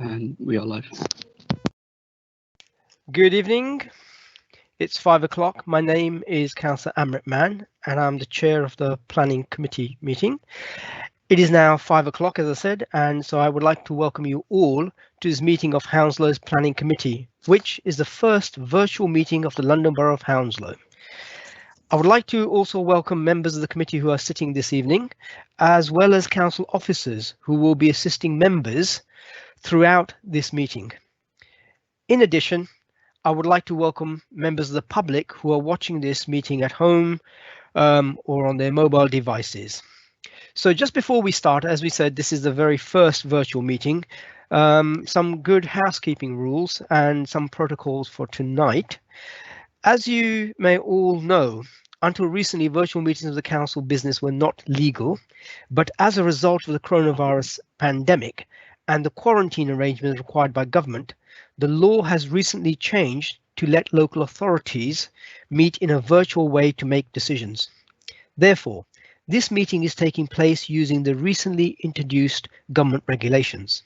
And we are live. Good evening. It's 5 o'clock. My name is Cllr Amrit Mann, and I'm the chair of the planning committee meeting. It is now 5 o'clock, as I said, and so I would like to welcome you all to this meeting of Hounslow's planning committee, which is the first virtual meeting of the London Borough of Hounslow. I would like to also welcome members of the committee who are sitting this evening, as well as council officers who will be assisting members throughout this meeting. In addition, I would like to welcome members of the public who are watching this meeting at home or on their mobile devices. So just before we start, as we said, this is the very first virtual meeting. Some good housekeeping rules and some protocols for tonight. As you may all know, until recently, virtual meetings of the council business were not legal, but as a result of the coronavirus pandemic and the quarantine arrangements required by government, the law has recently changed to let local authorities meet in a virtual way to make decisions. Therefore, this meeting is taking place using the recently introduced government regulations.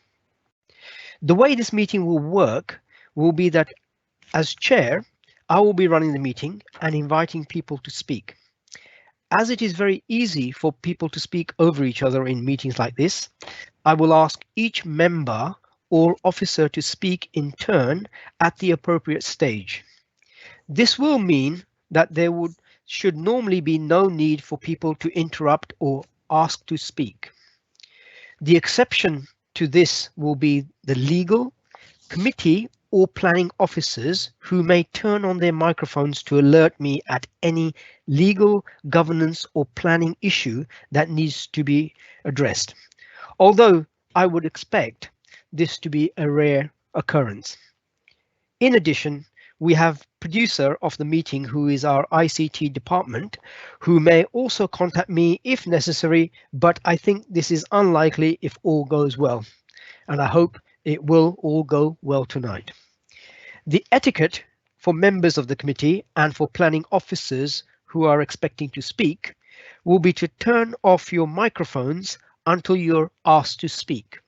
The way this meeting will work will be that as chair, I will be running the meeting and inviting people to speak. As it is very easy for people to speak over each other in meetings like this, I will ask each member or officer to speak in turn at the appropriate stage. This will mean that there should normally be no need for people to interrupt or ask to speak. The exception to this will be the legal, committee or planning officers who may turn on their microphones to alert me at any legal, governance or planning issue that needs to be addressed. Although I would expect this to be a rare occurrence. In addition, we have producer of the meeting who is our ICT department, who may also contact me if necessary, but I think this is unlikely if all goes well, and I hope it will all go well tonight. The etiquette for members of the committee and for planning officers who are expecting to speak will be to turn off your microphones until you're asked to speak.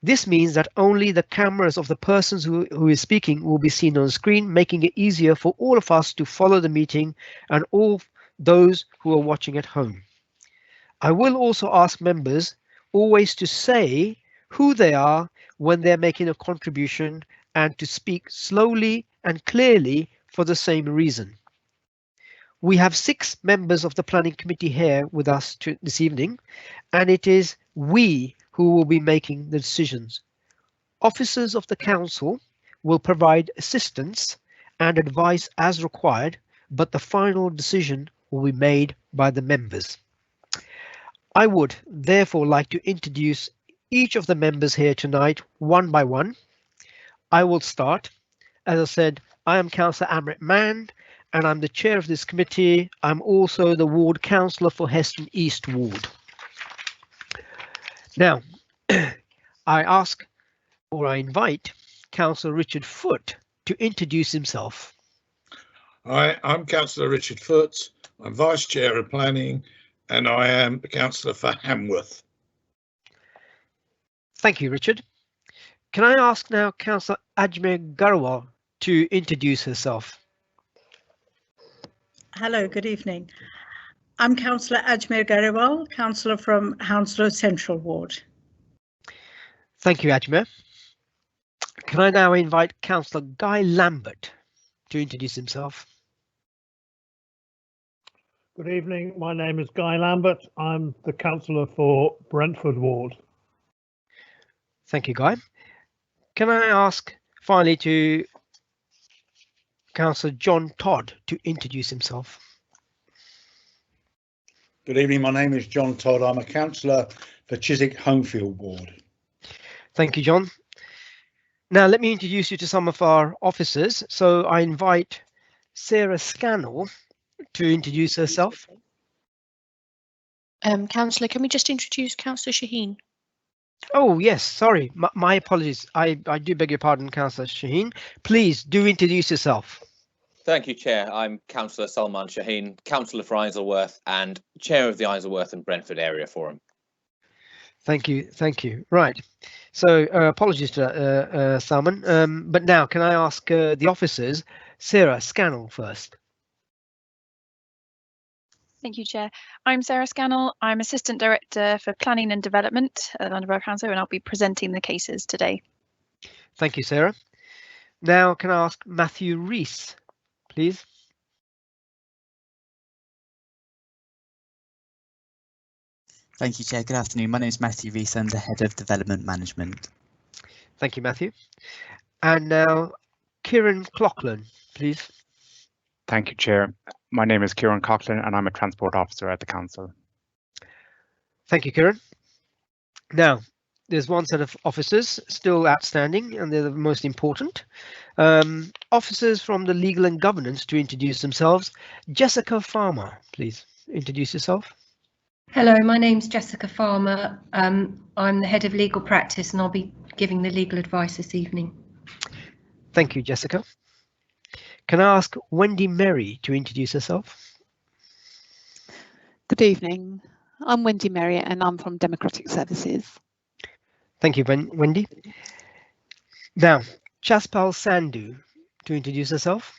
This means that only the cameras of the persons who is speaking will be seen on the screen, making it easier for all of us to follow the meeting and all those who are watching at home. I will also ask members always to say who they are when they're making a contribution and to speak slowly and clearly for the same reason. We have 6 members of the planning committee here with us this evening, and it is we who will be making the decisions. Officers of the council will provide assistance and advice as required, but the final decision will be made by the members. I would therefore like to introduce each of the members here tonight one by one. I will start. As I said, I am Cllr Amrit Mann, and I'm the chair of this committee. I'm also the ward councillor for Heston East Ward. Now, I ask or I invite Councillor Richard Foote to introduce himself. Hi, I'm Councillor Richard Foote. I'm Vice Chair of Planning and I am a councillor for Hamworth. Thank you, Richard. Can I ask now Councillor Ajmer Garwal to introduce herself? Hello, good evening. I'm Councillor Ajmer Garwal, councillor from Hounslow Central Ward. Thank you, Ajmer. Can I now invite Councillor Guy Lambert to introduce himself? Good evening. My name is Guy Lambert. I'm the councillor for Brentford Ward. Thank you, Guy. Can I ask finally to Councillor John Todd to introduce himself? Good evening. My name is John Todd. I'm a councillor for Chyzyk Homefield Ward. Thank you, John. Now let me introduce you to some of our officers. So I invite Sarah Scannell to introduce herself. Councillor, can we just introduce Councillor Shaheen? Oh, yes, sorry. My apologies. I do beg your pardon, Councillor Shaheen. Please do introduce yourself. Thank you, Chair. I'm Councillor Salman Shaheen, Councillor for Isleworth and Chair of the Isleworth and Brentford Area Forum. Thank you. Thank you. Right. So apologies to that, Salman. But now can I ask the officers, Sarah Scannell first. Thank you, Chair. I'm Sarah Scannell. I'm Assistant Director for Planning and Development at London Borough of Hounslow, and I'll be presenting the cases today. Thank you, Sarah. Now can I ask Matthew Rees, please? Thank you, Chair. Good afternoon. My name is Matthew Rees. I'm the Head of Development Management. Thank you, Matthew. And now Kieran Cloughlin, please. Thank you, Chair. My name is Kieran Coughlin and I'm a Transport Officer at the Council. Thank you, Kieran. Now, there's one set of officers still outstanding, and they're the most important. Officers from the Legal and Governance to introduce themselves. Jessica Farmer, please introduce yourself. Hello, my name's Jessica Farmer. I'm the Head of Legal Practice and I'll be giving the legal advice this evening. Thank you, Jessica. Can I ask Wendy Merry to introduce herself? Good evening. I'm Wendy Merriott and I'm from Democratic Services. Thank you, Wendy. Now, Chaspal Sandhu to introduce herself.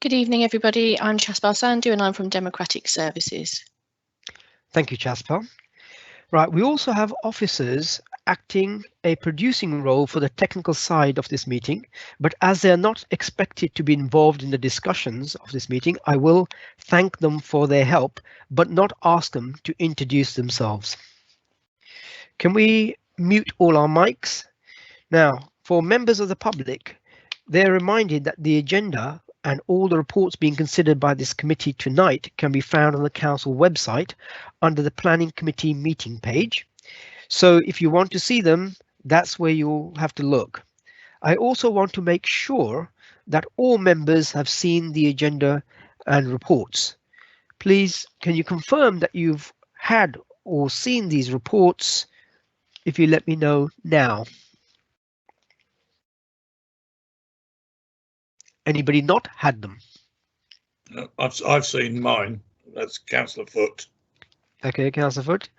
Good evening, everybody. I'm Chaspal Sandhu and I'm from Democratic Services. Thank you, Chaspal. Right, we also have officers acting a producing role for the technical side of this meeting, but as they are not expected to be involved in the discussions of this meeting, I will thank them for their help, but not ask them to introduce themselves. Can we mute all our mics? Now, for members of the public, they're reminded that the agenda and all the reports being considered by this committee tonight can be found on the council website under the Planning Committee meeting page. So if you want to see them, that's where you'll have to look. I also want to make sure that all members have seen the agenda and reports. Please, can you confirm that you've had or seen these reports? If you let me know now. Anybody not had them? I've seen mine. That's Councillor Foote. Okay, Councillor Foote.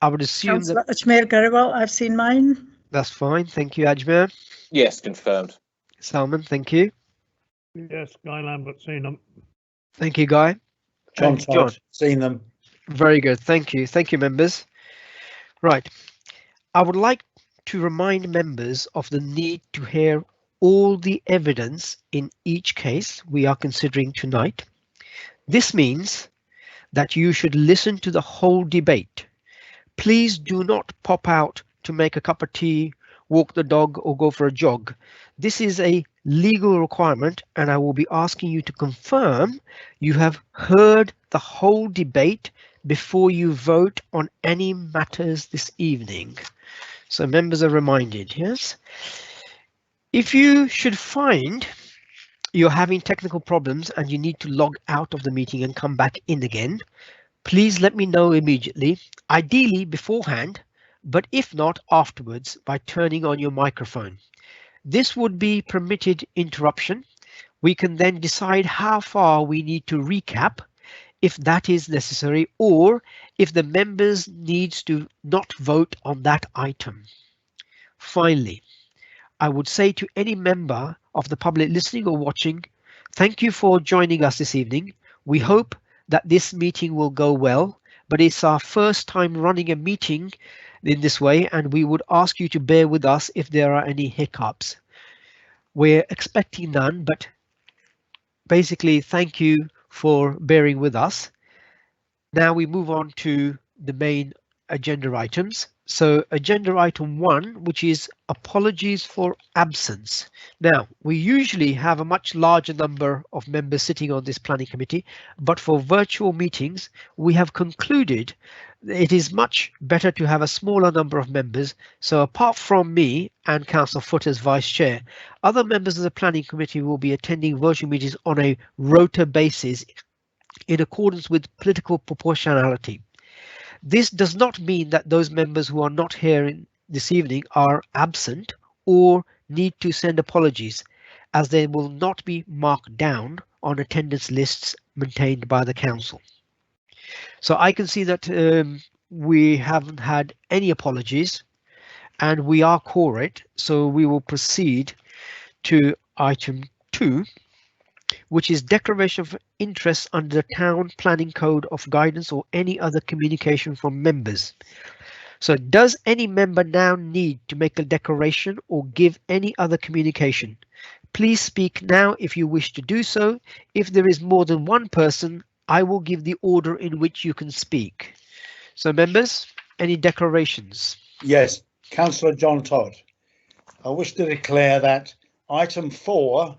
I would assume Councillor that Ajmer Garewal, I've seen mine. that's fine. Thank you, Ajmer. Yes, confirmed. Salman, thank you. Yes, Guy Lambert, seen them. Thank you, Guy. John And Todd, seen them. Very good. Thank you. Thank you, members. Right. I would like to remind members of the need to hear all the evidence in each case we are considering tonight. This means that you should listen to the whole debate. Please do not pop out to make a cup of tea, walk the dog, or go for a jog. This is a legal requirement, and I will be asking you to confirm you have heard the whole debate before you vote on any matters this evening. So members are reminded, yes? If you should find you're having technical problems and you need to log out of the meeting and come back in again, please let me know immediately, ideally beforehand, but if not afterwards by turning on your microphone. This would be permitted interruption. We can then decide how far we need to recap if that is necessary, or if the members needs to not vote on that item. Finally, I would say to any member of the public listening or watching, thank you for joining us this evening. We hope that this meeting will go well, but it's our first time running a meeting in this way, and we would ask you to bear with us if there are any hiccups. We're expecting none, but basically thank you for bearing with us. Now we move on to the main agenda items. So agenda item 1, which is apologies for absence. Now, we usually have a much larger number of members sitting on this planning committee, but for virtual meetings, we have concluded it is much better to have a smaller number of members. So apart from me and Councillor Foote as Vice Chair, other members of the planning committee will be attending virtual meetings on a rota basis in accordance with political proportionality. This does not mean that those members who are not here this evening are absent or need to send apologies, as they will not be marked down on attendance lists maintained by the council. So I can see that we haven't had any apologies and we are quorate, so we will proceed to item 2, which is declaration of interest under the Town Planning Code of Guidance or any other communication from members. So does any member now need to make a declaration or give any other communication? Please speak now if you wish to do so. If there is more than one person, I will give the order in which you can speak. So members, any declarations? Yes, Councillor John Todd. I wish to declare that item 4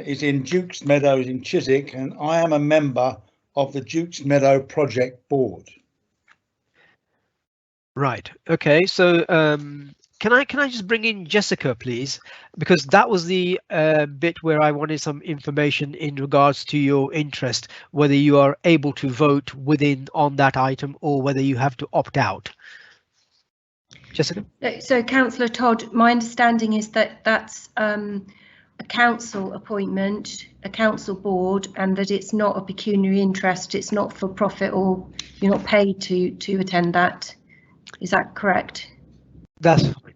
is in Dukes Meadows in Chyzyk, and I am a member of the Dukes Meadow Project Board. Right. Okay. So can I just bring in Jessica, please, because that was the bit where I wanted some information in regards to your interest, whether you are able to vote on that item or whether you have to opt out. Jessica. So Councillor Todd, my understanding is that that's a council appointment, a council board, and that it's not a pecuniary interest. It's not for profit, or you're not paid to attend that. Is that correct? That's fine.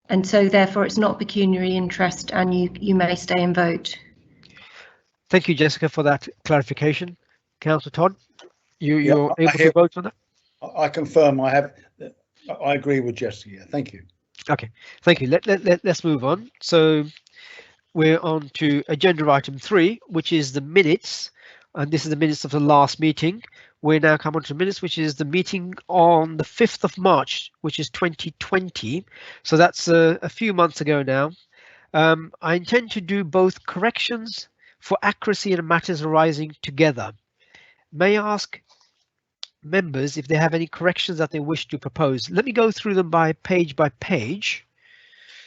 And so therefore it's not pecuniary interest and you may stay and vote. Thank you, Jessica, for that clarification. Councillor Todd, you're able to vote on that? I confirm I agree with Jessica. Thank you. Okay, thank you. Let's move on. So we're on to agenda item 3, which is the minutes. And this is the minutes of the last meeting. We now come on to minutes, which is the meeting on the 5th of March, which is 2020. So that's a few months ago now. I intend to do both corrections for accuracy and matters arising together. May I ask members if they have any corrections that they wish to propose? Let me go through them by page.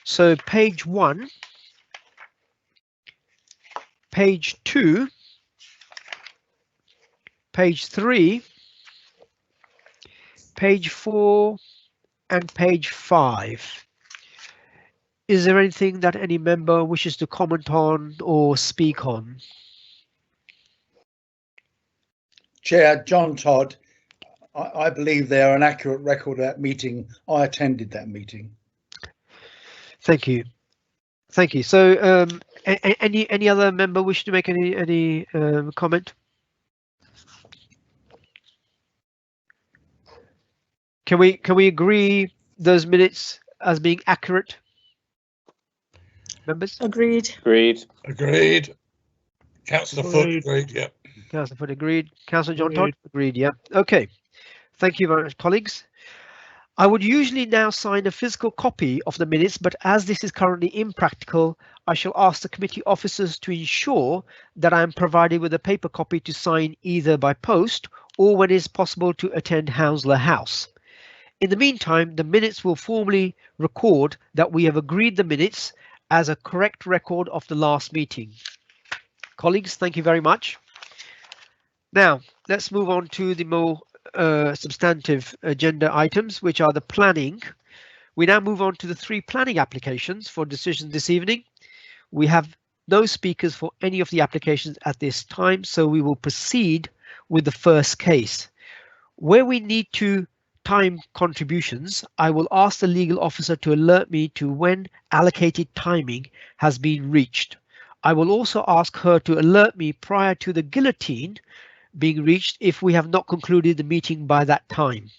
So page 1, page 2, page 3, page 4, and page 5. Is there anything that any member wishes to comment on or speak on? Chair John Todd, I believe they are an accurate record of that meeting. I attended that meeting. Thank you. Thank you. So any other member wish to make any comment? Can we agree those minutes as being accurate? Members? Agreed. Agreed. Councillor Foot agreed. Yeah. Councillor Foot agreed. Councillor John Todd agreed. Yeah. Okay. Thank you very much, colleagues. I would usually now sign a physical copy of the minutes, but as this is currently impractical, I shall ask the committee officers to ensure that I am provided with a paper copy to sign either by post or when it is possible to attend Hounslow House. In the meantime, the minutes will formally record that we have agreed the minutes as a correct record of the last meeting. Colleagues, thank you very much. Now, let's move on to the more substantive agenda items, which are the planning. We now move on to the 3 planning applications for decision this evening. We have no speakers for any of the applications at this time, so we will proceed with the first case. Where we need to time contributions, I will ask the legal officer to alert me to when allocated timing has been reached. I will also ask her to alert me prior to the guillotine being reached if we have not concluded the meeting by that time.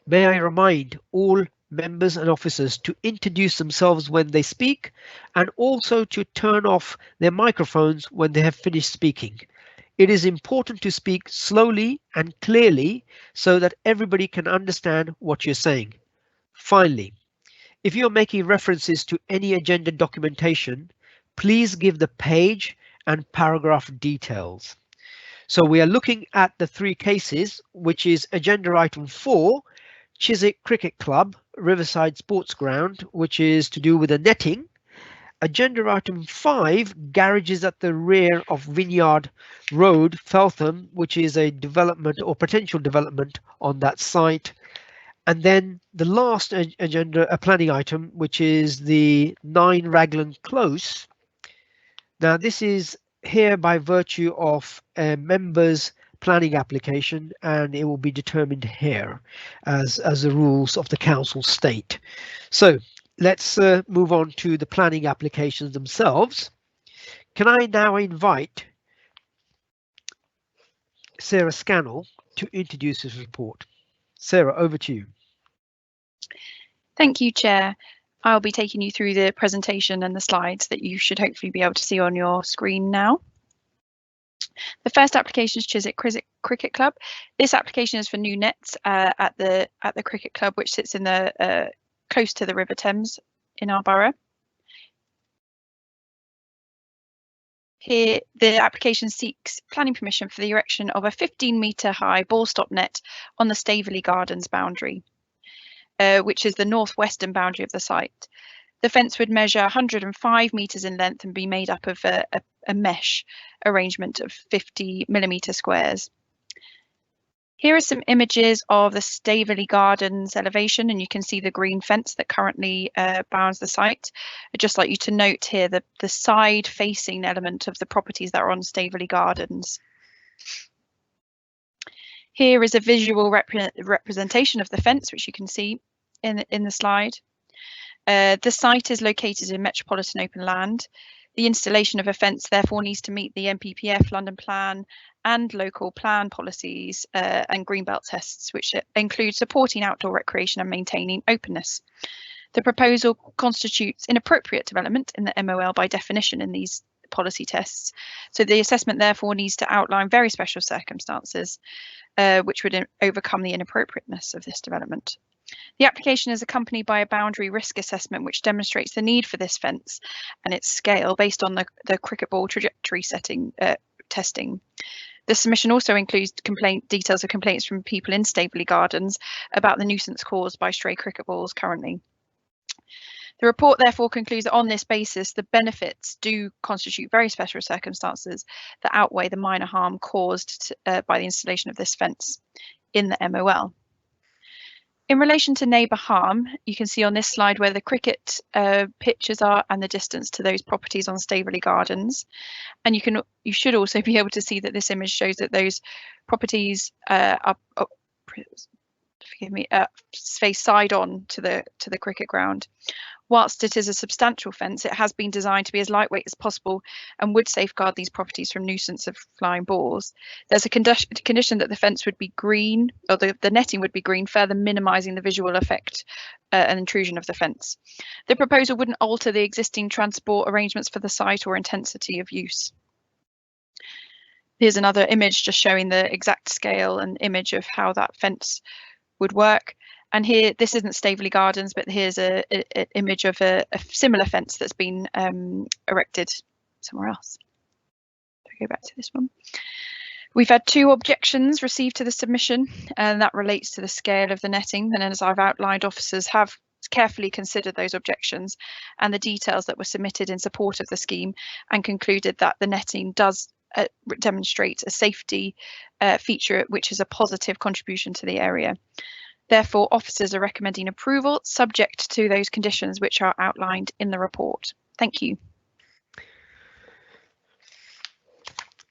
May I remind all members and officers to introduce themselves when they speak and also to turn off their microphones when they have finished speaking. It is important to speak slowly and clearly so that everybody can understand what you're saying. Finally, if you're making references to any agenda documentation, please give the page and paragraph details. So we are looking at the 3 cases, which is agenda item 4, Chyzyk Cricket Club, Riverside Sports Ground, which is to do with the netting. Agenda item 5, garages at the rear of Vineyard Road, Feltham, which is a development or potential development on that site. And then the last agenda, a planning item, which is the 9 Raglan Close. Now this is here by virtue of a member's planning application, and it will be determined here as the rules of the council state. So let's move on to the planning applications themselves. Can I now invite Sarah Scannell to introduce this report? Sarah, over to you. Thank you, Chair. I'll be taking you through the presentation and the slides that you should hopefully be able to see on your screen now. The first application is Chyzyk Cricket Club. This application is for new nets at the cricket club, which sits in the close to the River Thames in our borough. Here, the application seeks planning permission for the erection of a 15-metre high ball stop net on the Staveley Gardens boundary, which is the northwestern boundary of the site. The fence would measure 105 metres in length and be made up of a mesh arrangement of 50mm squares. Here are some images of the Staveley Gardens elevation, and you can see the green fence that currently bounds the site. I'd just like you to note here the side facing element of the properties that are on Staveley Gardens. Here is a visual representation of the fence, which you can see in the slide. The site is located in metropolitan open land. The installation of a fence therefore needs to meet the NPPF London Plan and local plan policies and greenbelt tests, which include supporting outdoor recreation and maintaining openness. The proposal constitutes inappropriate development in the MOL by definition in these policy tests. So the assessment therefore needs to outline very special circumstances which would overcome the inappropriateness of this development. The application is accompanied by a boundary risk assessment which demonstrates the need for this fence and its scale based on the cricket ball trajectory setting testing. The submission also includes details of complaints from people in Staveley Gardens about the nuisance caused by stray cricket balls currently. The report therefore concludes that on this basis, the benefits do constitute very special circumstances that outweigh the minor harm caused by the installation of this fence in the MOL. In relation to neighbour harm, you can see on this slide where the cricket pitches are and the distance to those properties on Staveley Gardens. And you should also be able to see that this image shows that those properties face side on to the cricket ground. Whilst it is a substantial fence, it has been designed to be as lightweight as possible and would safeguard these properties from nuisance of flying balls. There's a condition that the fence would be green, or the netting would be green, further minimising the visual effect and intrusion of the fence. The proposal wouldn't alter the existing transport arrangements for the site or intensity of use. Here's another image just showing the exact scale and image of how that fence would work. And here, this isn't Staveley Gardens, but here's an image of a similar fence that's been erected somewhere else. I'll go back to this one. We've had 2 objections received to the submission, and that relates to the scale of the netting. And as I've outlined, officers have carefully considered those objections and the details that were submitted in support of the scheme, and concluded that the netting does demonstrate a safety feature which is a positive contribution to the area. Therefore, officers are recommending approval subject to those conditions which are outlined in the report. Thank you.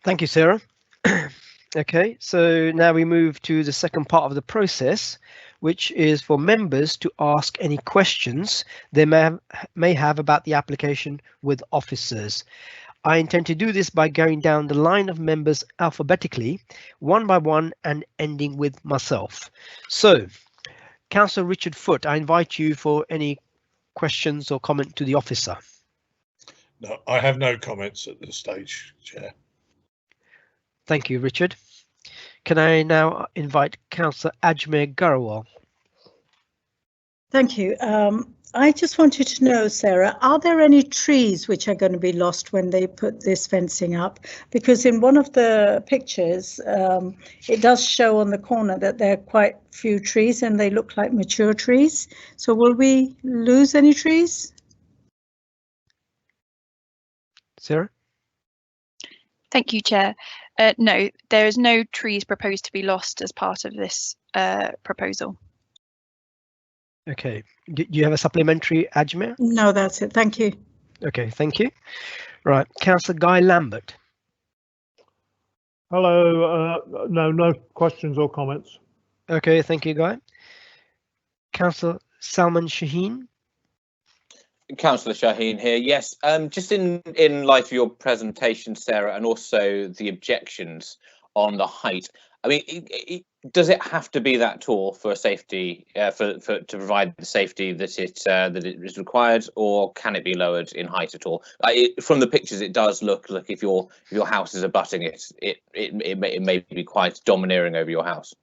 Thank you, Sarah. Okay, so now we move to the second part of the process, which is for members to ask any questions they may have about the application with officers. I intend to do this by going down the line of members alphabetically, one by one, and ending with myself. So, Councillor Richard Foote, I invite you for any questions or comment to the officer. No, I have no comments at this stage, Chair. Thank you, Richard. Can I now invite Councillor Ajmer Garawal? Thank you. I just wanted to know, Sarah, are there any trees which are going to be lost when they put this fencing up? Because in one of the pictures, it does show on the corner that there are quite few trees and they look like mature trees. So will we lose any trees? Sarah? Thank you, Chair. No, there is no trees proposed to be lost as part of this proposal. Okay, do you have a supplementary, Ajmer? No, that's it. Thank you. Okay, thank you. Right, Councillor Guy Lambert. Hello. No questions or comments. Okay, thank you, Guy. Councillor Salman Shaheen. Councillor Shaheen here. Yes, just in light of your presentation, Sarah, and also the objections on the height. I mean, does it have to be that tall for safety, to provide the safety that it is required, or can it be lowered in height at all? From the pictures, it does look if your house is abutting it may be quite domineering over your house.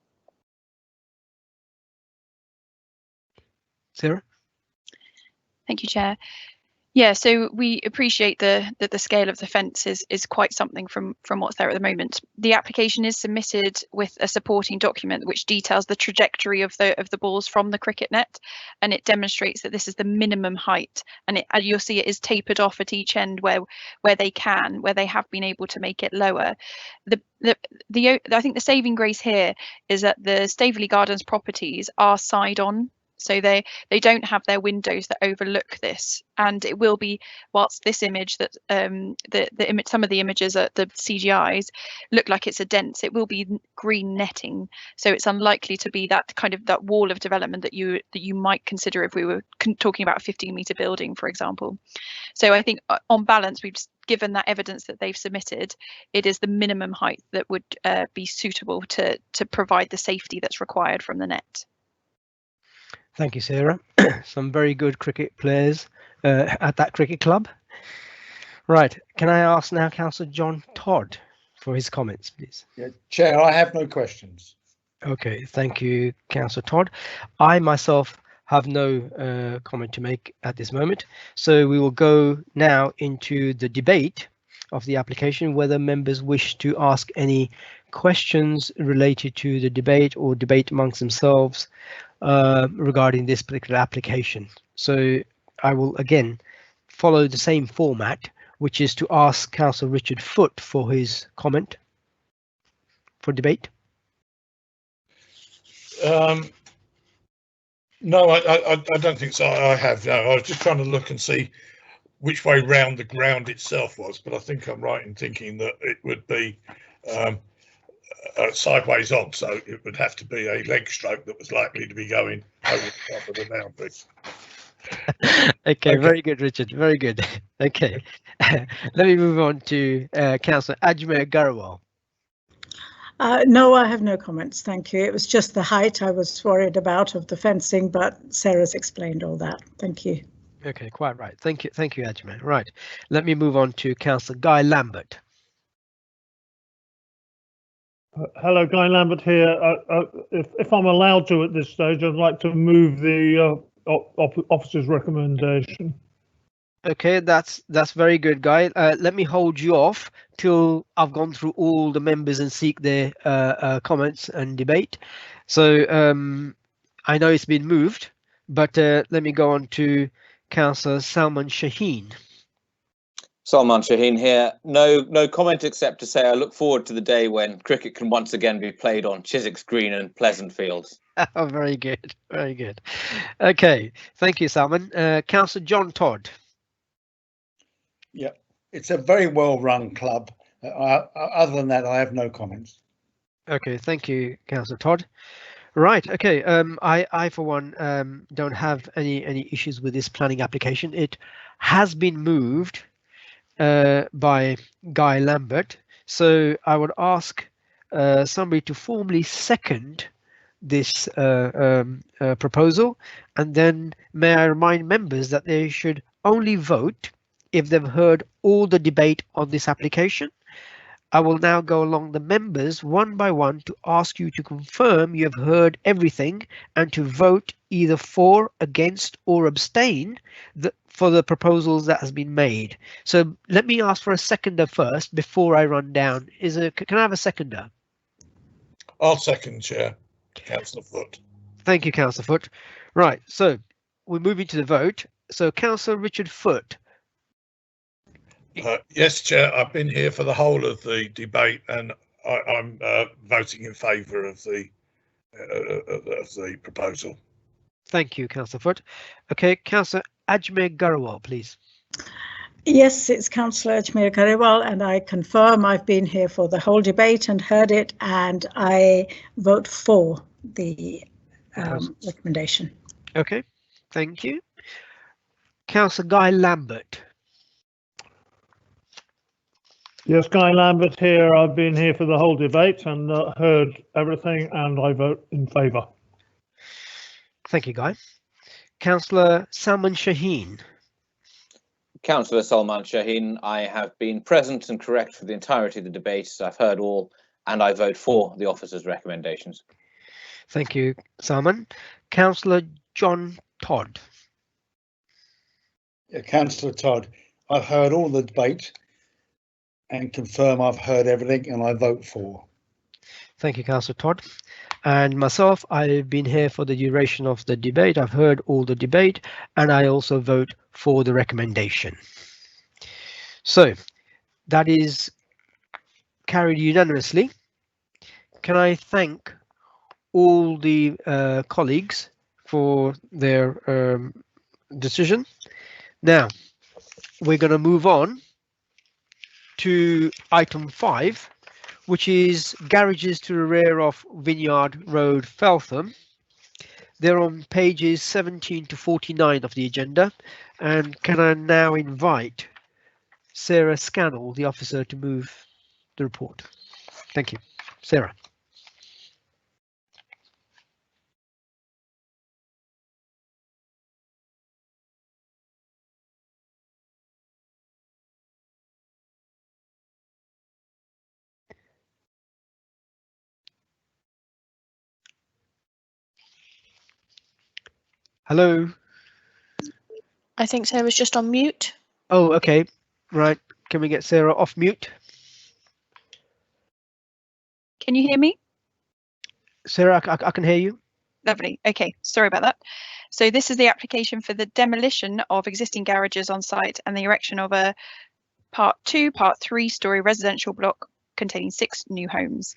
Sarah. Thank you, Chair. Yeah, so we appreciate that the scale of the fence is quite something from what's there at the moment. The application is submitted with a supporting document which details the trajectory of the balls from the cricket net, and it demonstrates that this is the minimum height, and you'll see it is tapered off at each end where they have been able to make it lower. I think the saving grace here is that the Staveley Gardens properties are side on. So they don't have their windows that overlook this, and it will be, whilst this image that some of the images at the CGIs look like it's a dense, it will be green netting, so it's unlikely to be that kind of that wall of development that you might consider if we were talking about a 15-metre building, for example. So I think on balance, we've just given that evidence that they've submitted, it is the minimum height that would be suitable to provide the safety that's required from the net. Thank you, Sarah. Some very good cricket players at that cricket club. Right, can I ask now Councillor John Todd for his comments, please? Yeah, Chair, I have no questions. Okay, thank you, Councillor Todd. I myself have no comment to make at this moment, so we will go now into the debate of the application, whether members wish to ask any questions related to the debate or debate amongst themselves regarding this particular application. So I will again follow the same format, which is to ask Councillor Richard Foote for his comment for debate. No, I don't think so. I have. No, I was just trying to look and see which way round the ground itself was, but I think I'm right in thinking that it would be sideways on, so it would have to be a leg stroke that was likely to be going over the top of the boundary. Okay, very good, Richard, very good. Okay, let me move on to Councillor Ajmer Garawal. No, I have no comments, thank you. It was just the height I was worried about of the fencing, but Sarah's explained all that. Thank you. Okay, quite right. Thank you, Ajmer. Right, let me move on to Councillor Guy Lambert. Hello, Guy Lambert here. If I'm allowed to at this stage, I'd like to move the officer's recommendation. Okay, that's very good, Guy. Let me hold you off till I've gone through all the members and seek their comments and debate. So I know it's been moved, but let me go on to Councillor Salman Shaheen. Salman Shaheen here. No comment except to say I look forward to the day when cricket can once again be played on Chysyk's Green and Pleasant Fields. Oh, very good, very good. Okay, thank you, Salman. Councillor John Todd. Yeah, it's a very well-run club. Other than that, I have no comments. Okay, thank you, Councillor Todd. Right, okay, I for one don't have any issues with this planning application. It has been moved by Guy Lambert, so I would ask somebody to formally second this proposal, and then may I remind members that they should only vote if they've heard all the debate on this application. I will now go along the members one by one to ask you to confirm you have heard everything and to vote either for, against or abstain for the proposals that has been made. So let me ask for a seconder first before I run down. Can I have a seconder? I'll second, Chair. Councillor Foote. Thank you, Councillor Foote. Right, so we're moving to the vote. So Councillor Richard Foote. Yes, Chair, I've been here for the whole of the debate and I'm voting in favour of the proposal. Thank you, Councillor Foote. Okay, Councillor Ajmer Garawal, please. Yes, it's Councillor Ajmer Kariwal, and I confirm I've been here for the whole debate and heard it, and I vote for the recommendation. Okay, thank you. Councillor Guy Lambert. Yes, Guy Lambert here. I've been here for the whole debate and heard everything, and I vote in favour. Thank you, Guy. Councillor Salman Shaheen. Councillor Salman Shaheen, I have been present and correct for the entirety of the debate. I've heard all, and I vote for the officer's recommendations. Thank you, Salman. Councillor John Todd. Yeah, Councillor Todd, I've heard all the debate and confirm I've heard everything, and I vote for. Thank you, Councillor Todd. And myself, I've been here for the duration of the debate. I've heard all the debate, and I also vote for the recommendation. So that is carried unanimously. Can I thank all the colleagues for their decision? Now we're going to move on to item 5, which is garages to the rear of Vineyard Road, Feltham. They're on pages 17 to 49 of the agenda. And can I now invite Sarah Scannell, the officer, to move the report? Thank you. Sarah. Hello. I think Sarah's just on mute. Oh, okay. Right. Can we get Sarah off mute? Can you hear me? Sarah, I can hear you. Lovely. Okay, sorry about that. So this is the application for the demolition of existing garages on site and the erection of a Part 3 story residential block containing 6 new homes.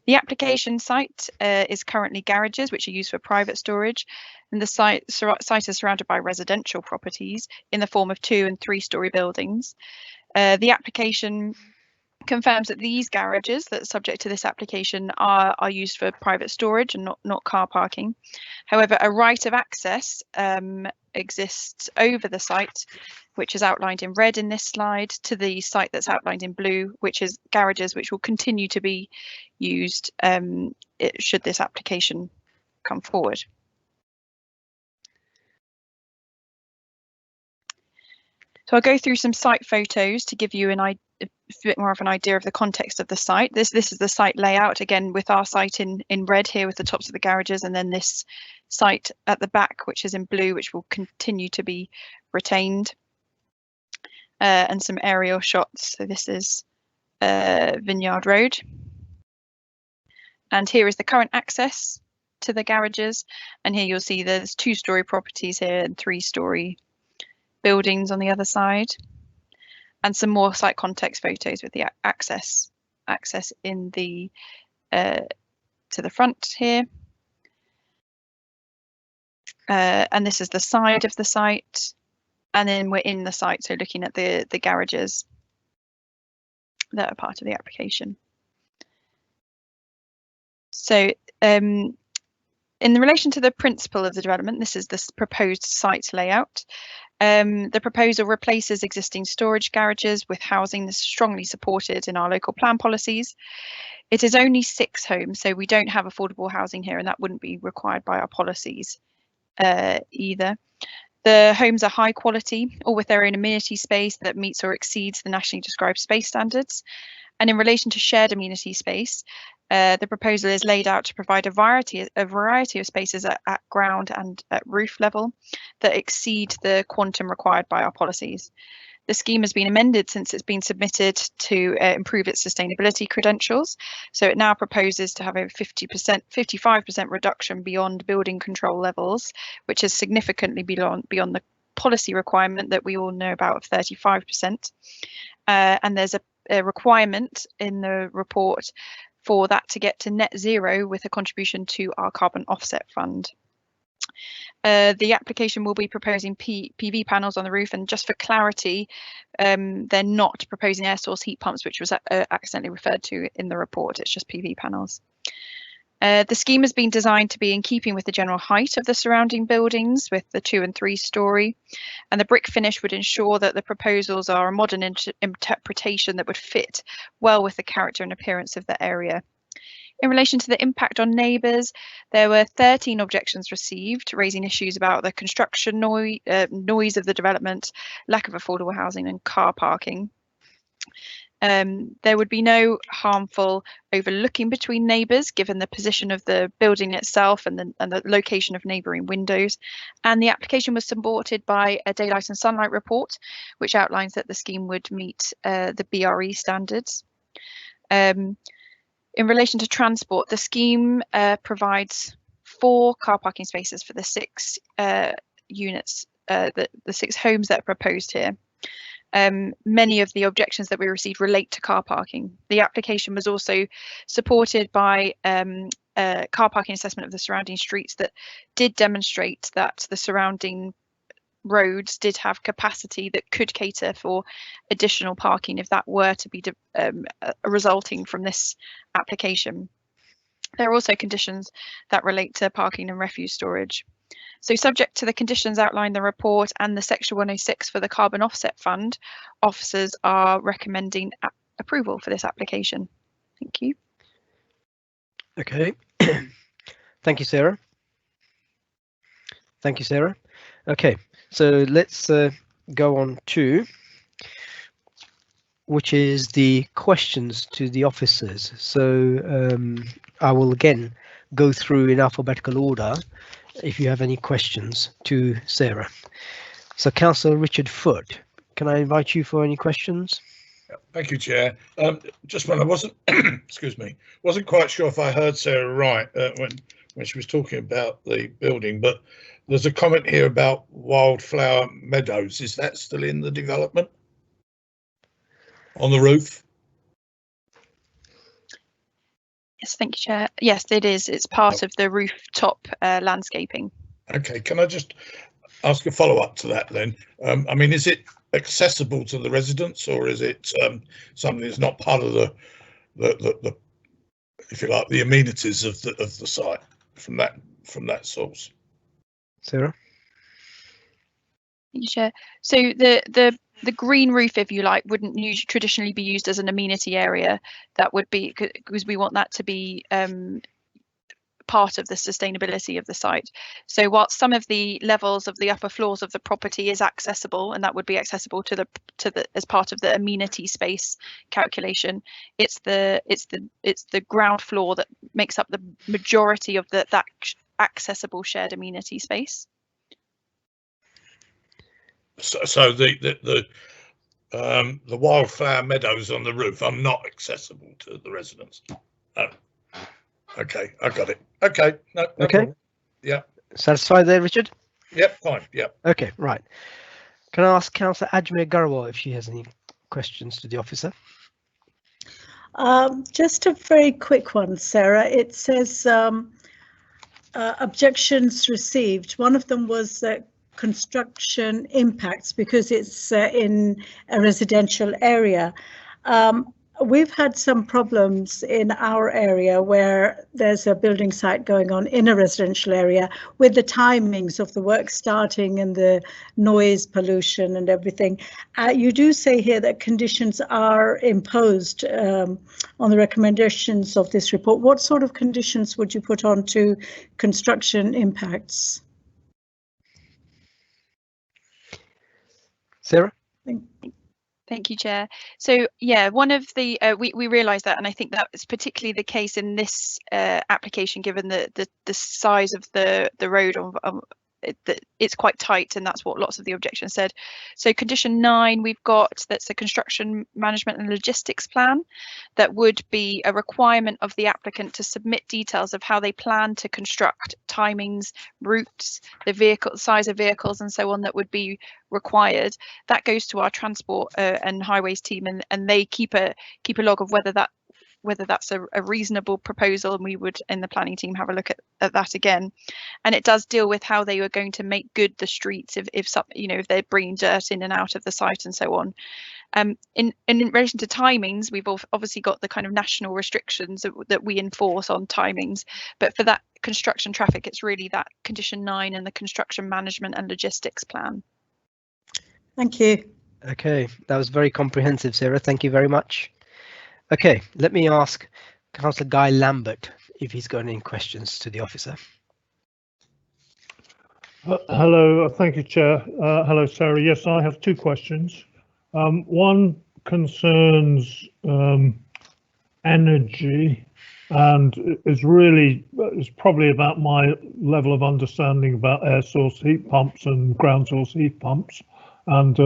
The application site is currently garages which are used for private storage, and the site is surrounded by residential properties in the form of 2- and 3-story buildings. The application confirms that these garages that are subject to this application are used for private storage and not car parking. However, a right of access exists over the site, which is outlined in red in this slide, to the site that's outlined in blue, which is garages which will continue to be used should this application come forward. So I'll go through some site photos to give you a bit more of an idea of the context of the site. This is the site layout, again with our site in red here with the tops of the garages, and then this site at the back, which is in blue, which will continue to be retained. And some aerial shots. So this is Vineyard Road. And here is the current access to the garages. And here you'll see there's 2-story properties here and 3-story buildings on the other side. And some more site context photos with the access in the to the front here. And this is the side of the site. And then we're in the site, so looking at the garages that are part of the application. So in relation to the principle of the development, this is this proposed site layout. The proposal replaces existing storage garages with housing that's strongly supported in our local plan policies. It is only 6 homes, so we don't have affordable housing here, and that wouldn't be required by our policies either. The homes are high quality, all with their own amenity space that meets or exceeds the nationally described space standards. And in relation to shared amenity space, the proposal is laid out to provide a variety of spaces at ground and at roof level that exceed the quantum required by our policies. The scheme has been amended since it's been submitted to improve its sustainability credentials. So it now proposes to have a 55% reduction beyond building control levels, which is significantly beyond the policy requirement that we all know about of 35%. And there's a requirement in the report for that to get to net zero with a contribution to our carbon offset fund. The application will be proposing PV panels on the roof, and just for clarity, they're not proposing air source heat pumps, which was accidentally referred to in the report. It's just PV panels. The scheme has been designed to be in keeping with the general height of the surrounding buildings, with the 2- and 3-storey, and the brick finish would ensure that the proposals are a modern interpretation that would fit well with the character and appearance of the area. In relation to the impact on neighbours, there were 13 objections received, raising issues about the construction noise of the development, lack of affordable housing and car parking. There would be no harmful overlooking between neighbours, given the position of the building itself and the location of neighbouring windows. And the application was supported by a daylight and sunlight report, which outlines that the scheme would meet the BRE standards. In relation to transport, the scheme provides 4 car parking spaces for the 6 units, the 6 homes that are proposed here. Many of the objections that we received relate to car parking. The application was also supported by a car parking assessment of the surrounding streets that did demonstrate that the surrounding roads did have capacity that could cater for additional parking if that were to be resulting from this application. There are also conditions that relate to parking and refuse storage. So, subject to the conditions outlined in the report and the Section 106 for the Carbon Offset Fund, officers are recommending approval for this application. Thank you. Okay. Thank you, Sarah. Thank you, Sarah. Okay, so let's go on to which is the questions to the officers. So I will again go through in alphabetical order if you have any questions to Sarah. So Councillor Richard Foote, can I invite you for any questions? Thank you, Chair. Just when I wasn't, excuse me, wasn't quite sure if I heard Sarah right when she was talking about the building, but there's a comment here about wildflower meadows. Is that still in the development? On the roof? Yes, thank you, Chair. Yes, it is. It's part of the rooftop landscaping. Okay, can I just ask a follow-up to that then? I mean, is it accessible to the residents, or is it something that's not part of the if you like, the amenities of the site from that source? Sarah? Thank you, Chair. So the green roof, if you like, wouldn't traditionally be used as an amenity area. That would be because we want that to be part of the sustainability of the site. So while some of the levels of the upper floors of the property is accessible, and that would be accessible to the as part of the amenity space calculation, it's the ground floor that makes up the majority of that accessible shared amenity space. So the wildflower meadows on the roof are not accessible to the residents. Oh. Okay, I got it. Okay, no okay. Problem. Yeah. Satisfied there, Richard? Yep, fine. Yep. Okay, right. Can I ask Councillor Ajmer Garwal if she has any questions to the officer? Just a very quick one, Sarah. It says objections received. One of them was construction impacts because it's in a residential area. We've had some problems in our area where there's a building site going on in a residential area with the timings of the work starting and the noise pollution and everything. You do say here that conditions are imposed on the recommendations of this report. What sort of conditions would you put on to construction impacts? Sarah? Thank you, Chair. So yeah, one of the we realised that, and I think that is particularly the case in this application, given the size of the road it's quite tight, and that's what lots of the objections said. So condition 9 we've got, that's a construction management and logistics plan that would be a requirement of the applicant to submit details of how they plan to construct, timings, routes, the vehicle size of vehicles and so on that would be required. That goes to our transport and highways team, and they keep a log of whether that whether that's a reasonable proposal, and we would in the planning team have a look at that again. And it does deal with how they were going to make good the streets if some, if they're bringing dirt in and out of the site and so on. In relation to timings, we've obviously got the kind of national restrictions that we enforce on timings, but for that construction traffic, it's really that condition 9 and the construction management and logistics plan. Thank you. Okay, that was very comprehensive, Sarah. Thank you very much. Okay, let me ask Councillor Guy Lambert if he's got any questions to the officer. Hello, thank you, Chair. Hello, Sarah. Yes, I have 2 questions. One concerns energy, and is probably about my level of understanding about air source heat pumps and ground source heat pumps. And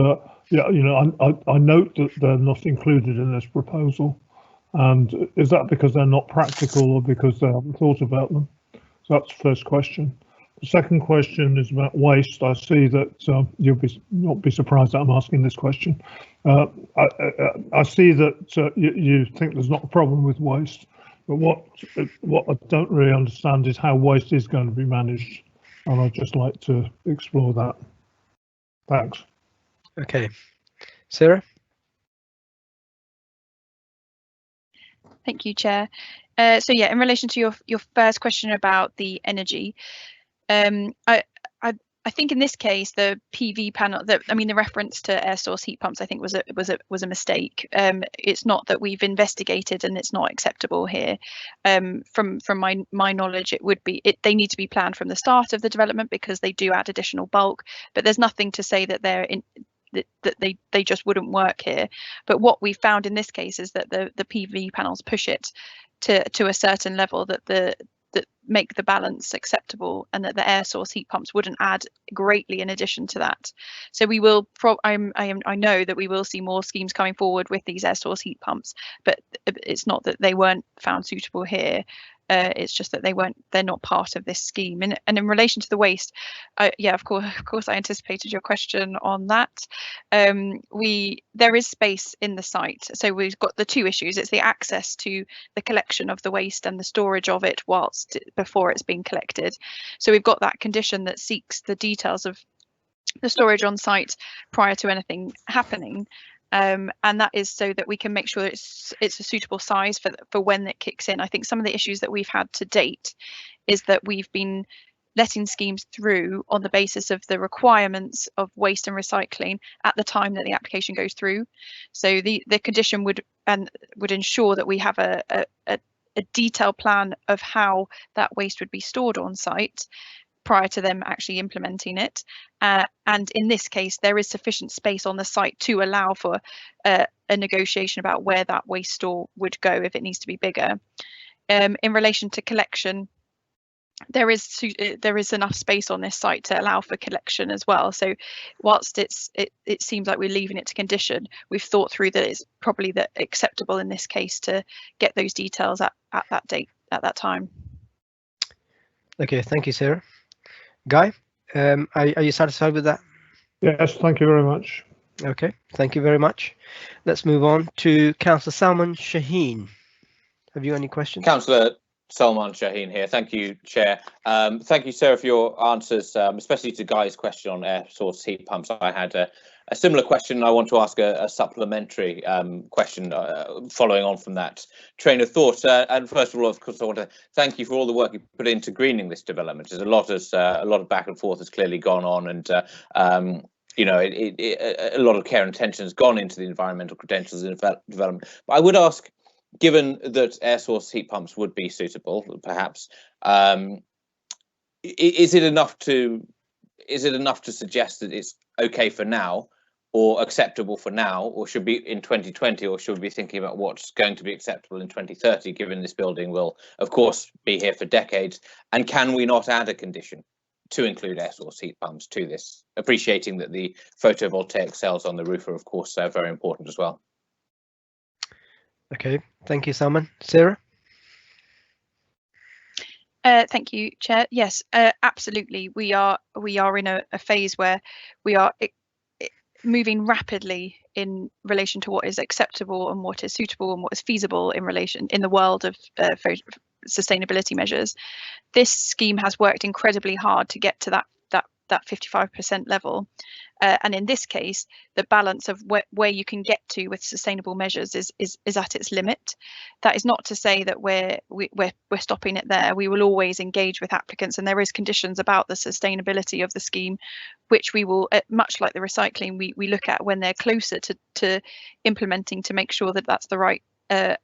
yeah, I note that they're not included in this proposal. And is that because they're not practical or because they haven't thought about them? So that's the first question. The second question is about waste. I see that you'll not be surprised that I'm asking this question. I see that you think there's not a problem with waste, but what I don't really understand is how waste is going to be managed, and I'd just like to explore that. Thanks. Okay, Sarah. Thank you, Chair. So yeah, in relation to your first question about the energy, I think in this case the PV panel, the reference to air source heat pumps, I think was a mistake. It's not that we've investigated and it's not acceptable here. From my knowledge, it would be they need to be planned from the start of the development because they do add additional bulk. But there's nothing to say that that they just wouldn't work here. But what we found in this case is that the PV panels push it to a certain level that make the balance acceptable, and that the air source heat pumps wouldn't add greatly in addition to that. So we will I know that we will see more schemes coming forward with these air source heat pumps, but it's not that they weren't found suitable here. It's just that they're not part of this scheme. And in relation to the waste, yeah, of course I anticipated your question on that. There is space in the site, so we've got the 2 issues. It's the access to the collection of the waste and the storage of it before it's being collected. So we've got that condition that seeks the details of the storage on site prior to anything happening. And that is so that we can make sure it's a suitable size for when it kicks in. I think some of the issues that we've had to date is that we've been letting schemes through on the basis of the requirements of waste and recycling at the time that the application goes through. So the condition would ensure that we have a detailed plan of how that waste would be stored on site prior to them actually implementing it. And in this case, there is sufficient space on the site to allow for a negotiation about where that waste store would go if it needs to be bigger. In relation to collection, there is enough space on this site to allow for collection as well. So whilst it seems like we're leaving it to condition, we've thought through that it's probably acceptable in this case to get those details at that date, at that time. Okay, thank you, Sarah. Guy, are you satisfied with that? Yes, thank you very much. Okay, thank you very much. Let's move on to Councillor Salman Shaheen. Have you any questions? Councillor Salman Shaheen here. Thank you, Chair. Thank you, Sarah, for your answers, especially to Guy's question on air source heat pumps. I had a similar question. I want to ask a supplementary question following on from that train of thought. And first of all, of course, I want to thank you for all the work you put into greening this development. There's a lot of back and forth has clearly gone on, and a lot of care and attention has gone into the environmental credentials in development. But I would ask, given that air source heat pumps would be suitable, perhaps, is it enough to suggest that it's okay for now, or acceptable for now, or should be in 2020, or should we be thinking about what's going to be acceptable in 2030, given this building will, of course, be here for decades? And can we not add a condition to include air source heat pumps to this, appreciating that the photovoltaic cells on the roof are, of course, very important as well? Okay, thank you, Salman. Sarah? Thank you, Chair. Yes, absolutely. We are in a phase where we are moving rapidly in relation to what is acceptable and what is suitable and what is feasible in the world of sustainability measures. This scheme has worked incredibly hard to get to that 55% level, and in this case the balance of where you can get to with sustainable measures is at its limit. That is not to say that we're stopping it there. We will always engage with applicants, and there is conditions about the sustainability of the scheme which we will, much like the recycling, we look at when they're closer to implementing, to make sure that that's the right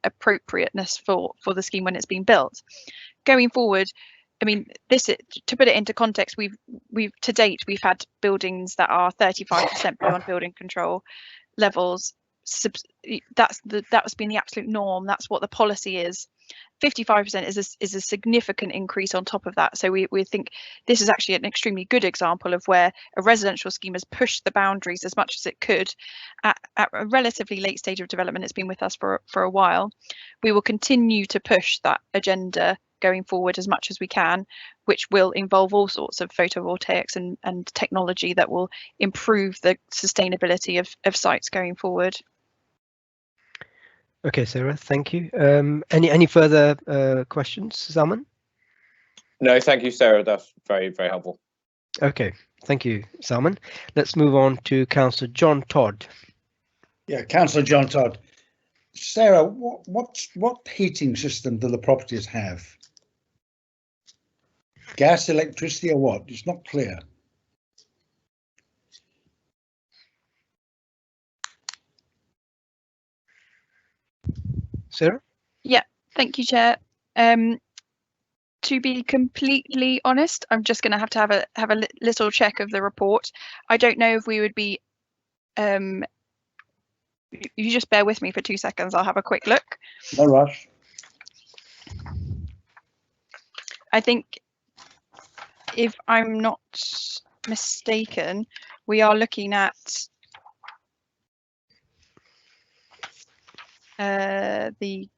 appropriateness for the scheme when it's being built. Going forward, I mean, to put it into context, to date we've had buildings that are 35% beyond building control levels. That's been the absolute norm. That's what the policy is. 55% is a significant increase on top of that. So we think this is actually an extremely good example of where a residential scheme has pushed the boundaries as much as it could at a relatively late stage of development. It's been with us for a while. We will continue to push that agenda going forward as much as we can, which will involve all sorts of photovoltaics and technology that will improve the sustainability of sites going forward. Okay, Sarah, thank you. Any further questions, Salman? No, thank you, Sarah. That's very, very helpful. Okay, thank you, Salman. Let's move on to Councillor John Todd. Yeah, Councillor John Todd. Sarah, what heating system do the properties have? Gas, electricity, or what? It's not clear. Sarah? Yeah, thank you, Chair. To be completely honest, I'm just going to have a little check of the report. I don't know if we would be. You just bear with me for 2 seconds. I'll have a quick look. No rush. I think, if I'm not mistaken, we are looking at we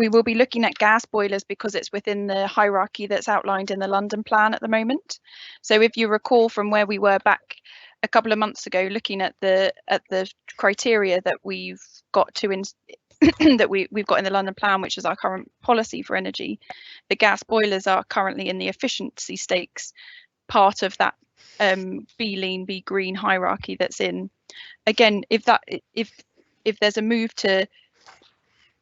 will be looking at gas boilers because it's within the hierarchy that's outlined in the London plan at the moment. So if you recall from where we were back a couple of months ago, looking at the criteria that we've got to that we've got in the London plan, which is our current policy for energy, the gas boilers are currently in the efficiency stakes part of that B lean, B green hierarchy that's in. Again, if there's a move to,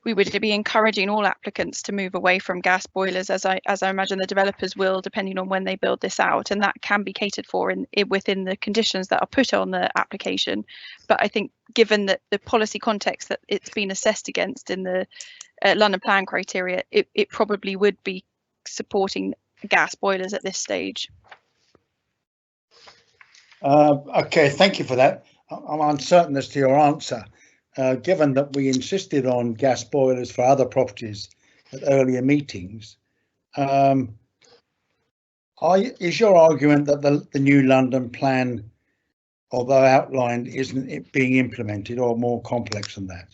we would be encouraging all applicants to move away from gas boilers, as I imagine the developers will, depending on when they build this out, and that can be catered for within the conditions that are put on the application. But I think, given that the policy context that it's been assessed against in the London plan criteria, it probably would be supporting gas boilers at this stage. Okay, thank you for that. I'm uncertain as to your answer. Given that we insisted on gas boilers for other properties at earlier meetings, is your argument that the new London plan, although outlined, isn't it being implemented, or more complex than that?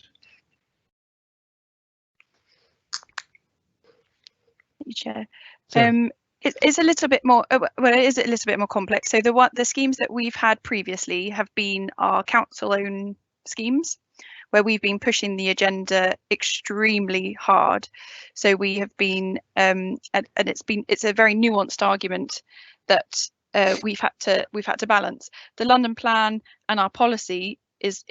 Chair. It's a little bit more, well, it is a little bit more complex. So the schemes that we've had previously have been our council-owned schemes, where we've been pushing the agenda extremely hard. So we have been, and it's a very nuanced argument that we've had to balance. The London plan and our policy is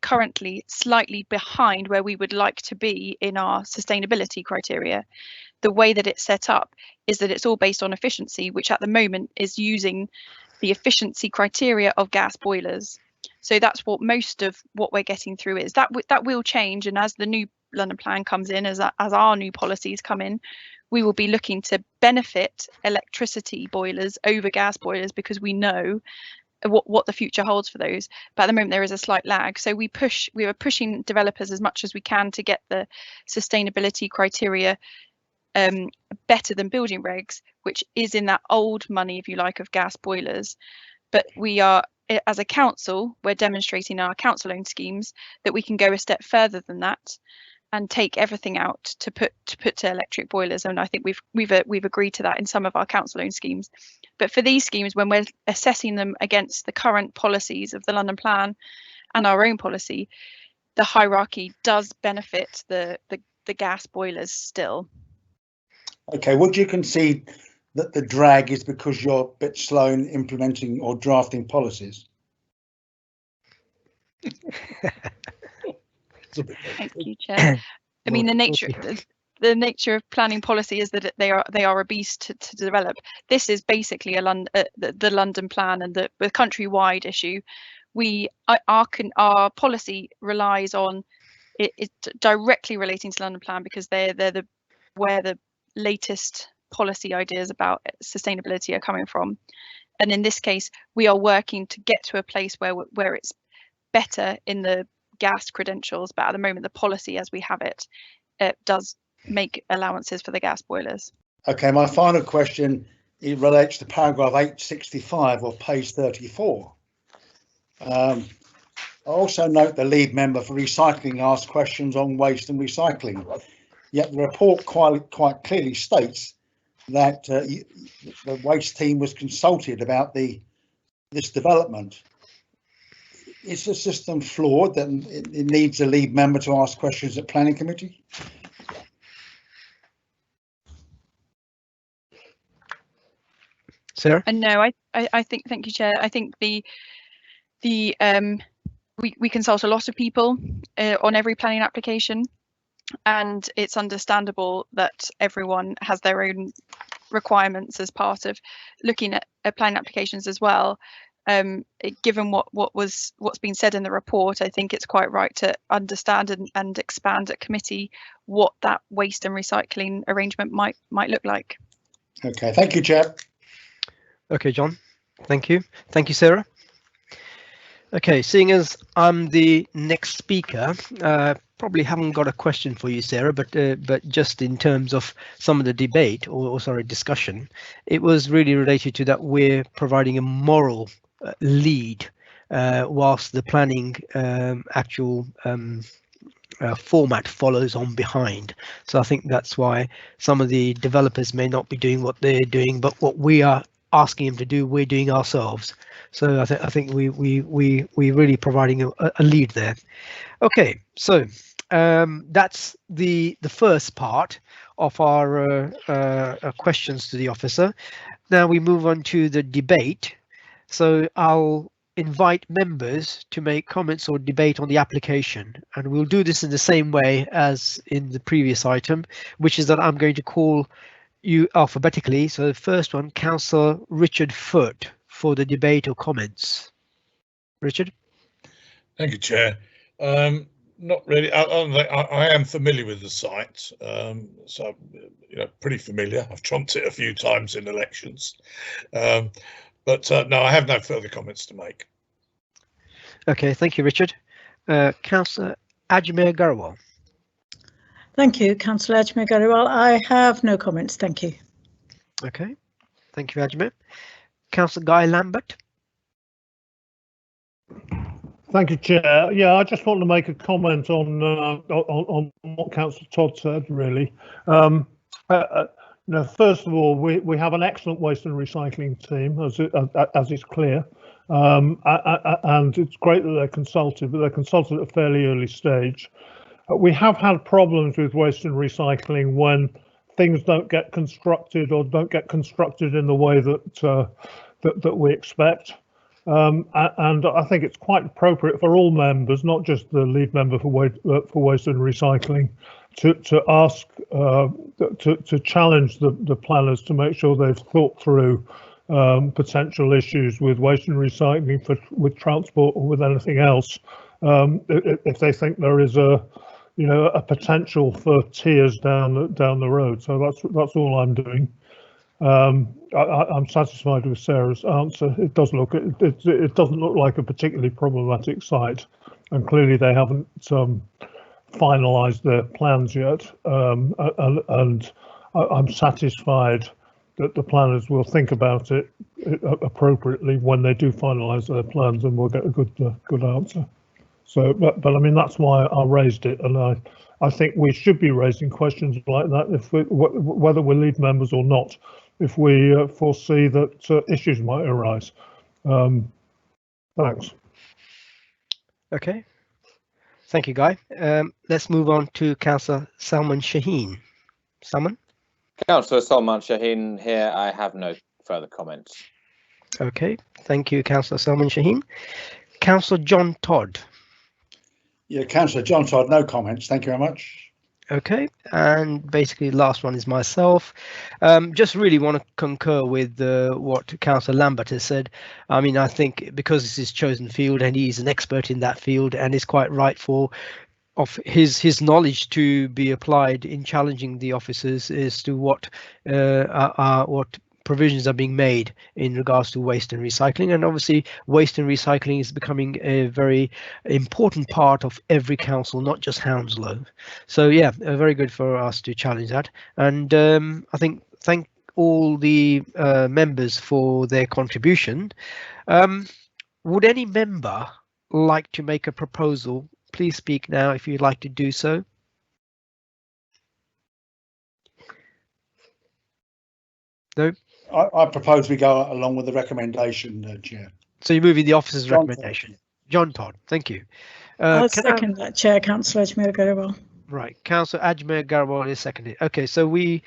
currently slightly behind where we would like to be in our sustainability criteria. The way that it's set up is that it's all based on efficiency, which at the moment is using the efficiency criteria of gas boilers. So that's what most of what we're getting through is. That will change, and as the new London plan comes in, as our new policies come in, we will be looking to benefit electricity boilers over gas boilers, because we know what the future holds for those. But at the moment there is a slight lag. So we are pushing developers as much as we can to get the sustainability criteria better than building regs, which is in that old money, if you like, of gas boilers. But we are, as a council, we're demonstrating our council-owned schemes that we can go a step further than that. and take everything out to put to electric boilers, and I think we've agreed to that in some of our council owned schemes. But for these schemes, when we're assessing them against the current policies of the London Plan and our own policy, the hierarchy does benefit the gas boilers still. Okay, would you concede that the drag is because you're a bit slow in implementing or drafting policies? Thank you, Chair. I mean, the nature of planning policy is that they are a beast to develop. This is basically the London Plan and the countrywide issue. Our policy relies on it directly relating to London Plan because they're where the latest policy ideas about sustainability are coming from. And in this case, we are working to get to a place where it's better in the gas credentials, but at the moment the policy as we have it does make allowances for the gas boilers. Okay, my final question, it relates to paragraph 865 or page 34. I also note the lead member for recycling asked questions on waste and recycling, yet the report quite clearly states that the waste team was consulted about this development. Is the system flawed that it needs a lead member to ask questions at planning committee? Sarah? No, I think, thank you, Chair. I think we consult a lot of people on every planning application, and it's understandable that everyone has their own requirements as part of looking at planning applications as well. Given what's been said in the report, I think it's quite right to understand and expand at committee what that waste and recycling arrangement might look like. Okay, thank you, Chair. Okay, John. Thank you. Thank you, Sarah. Okay, seeing as I'm the next speaker, probably haven't got a question for you, Sarah, but just in terms of some of the debate or sorry, discussion, it was really related to that we're providing a moral lead whilst the planning actual format follows on behind. So I think that's why some of the developers may not be doing what they're doing, but what we are asking them to do, we're doing ourselves. So I think we really providing a lead there. Okay, so that's the first part of our questions to the officer. Now we move on to the debate. So I'll invite members to make comments or debate on the application, and we'll do this in the same way as in the previous item, which is that I'm going to call you alphabetically. So the first one, Councillor Richard Foot, for the debate or comments. Richard? Thank you, Chair. Not really. I am familiar with the site, so pretty familiar. I've trumped it a few times in elections. But no, I have no further comments to make. Okay, thank you, Richard. Councillor Ajmer Garwal. Thank you, Councillor Ajmer Garwal. I have no comments, thank you. Okay, thank you, Ajmer. Councillor Guy Lambert. Thank you, Chair. Yeah, I just want to make a comment on what Councillor Todd said, really. First of all, we have an excellent waste and recycling team, as is clear, and it's great that they're consulted, but they're consulted at a fairly early stage. We have had problems with waste and recycling when things don't get constructed or don't get constructed in the way that we expect. And I think it's quite appropriate for all members, not just the lead member for waste and recycling, to ask to challenge the planners to make sure they've thought through potential issues with waste and recycling with transport or with anything else. If they think there is a potential for tiers down the road. So that's all I'm doing. I'm satisfied with Sarah's answer. It doesn't look like a particularly problematic site, and clearly they haven't finalised their plans yet. And I'm satisfied that the planners will think about it appropriately when they do finalise their plans, and we'll get a good answer. So, but I mean, that's why I raised it, and I think we should be raising questions like that if whether we leave members or not, if we foresee that issues might arise. Thanks. Okay. Thank you, Guy. Let's move on to Councillor Salman Shaheen. Salman? Councillor Salman Shaheen here. I have no further comments. Okay. Thank you, Councillor Salman Shaheen. Councillor John Todd. Yeah, Councillor John Todd, no comments. Thank you very much. Okay, and basically the last one is myself. Just really want to concur with what Councillor Lambert has said. I mean, I think because it's his chosen field and he's an expert in that field, and it's quite right of his knowledge to be applied in challenging the officers as to what provisions are being made in regards to waste and recycling. And obviously waste and recycling is becoming a very important part of every council, not just Hounslow. So yeah, very good for us to challenge that. And I think thank all the members for their contribution. Would any member like to make a proposal? Please speak now if you'd like to do so. No? I propose we go along with the recommendation, Chair. So you're moving the officer's recommendation. Todd. John Todd, thank you. I'll second that, Chair. Councillor Ajmer Garewal. Right, Councillor Ajmer Garewal is seconded. Okay, so we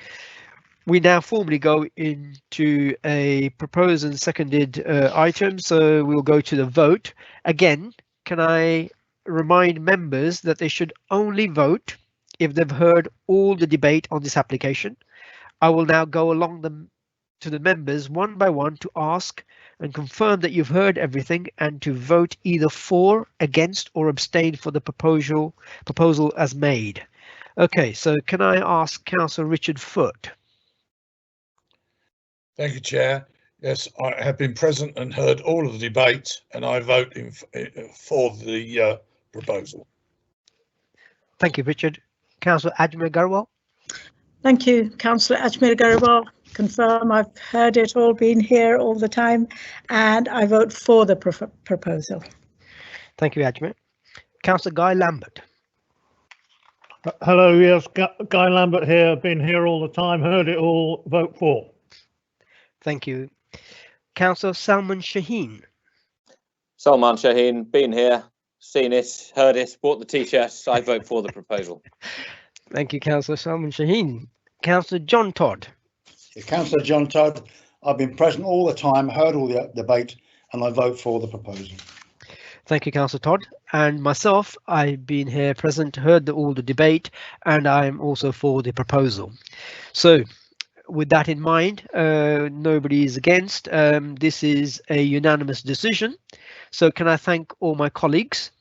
now formally go into a proposed and seconded item. So we'll go to the vote. Again, can I remind members that they should only vote if they've heard all the debate on this application. I will now go along to the members one by one to ask and confirm that you've heard everything and to vote either for, against or abstain for the proposal as made. Okay, so can I ask Councillor Richard Foote? Thank you, Chair. Yes, I have been present and heard all of the debate, and I vote for the proposal. Thank you, Richard. Councillor Ajmer Garewal. Thank you, Councillor Ajmer Garewal. Confirm I've heard it all, been here all the time, and I vote for the proposal. Thank you, Ajmer. Councillor Guy Lambert. Hello, yes, Guy Lambert here, been here all the time, heard it all, vote for. Thank you. Councillor Salman Shaheen. Salman Shaheen, been here, seen it, heard it, bought the t-shirts. I vote for the proposal. Thank you, Councillor Salman Shaheen. Councillor John Todd. Yeah, Councillor John Todd, I've been present all the time, heard all the debate, and I vote for the proposal. Thank you, Councillor Todd. And myself, I've been here present, heard all the debate, and I'm also for the proposal. So with that in mind, nobody is against. This is a unanimous decision. So can I thank all my colleagues?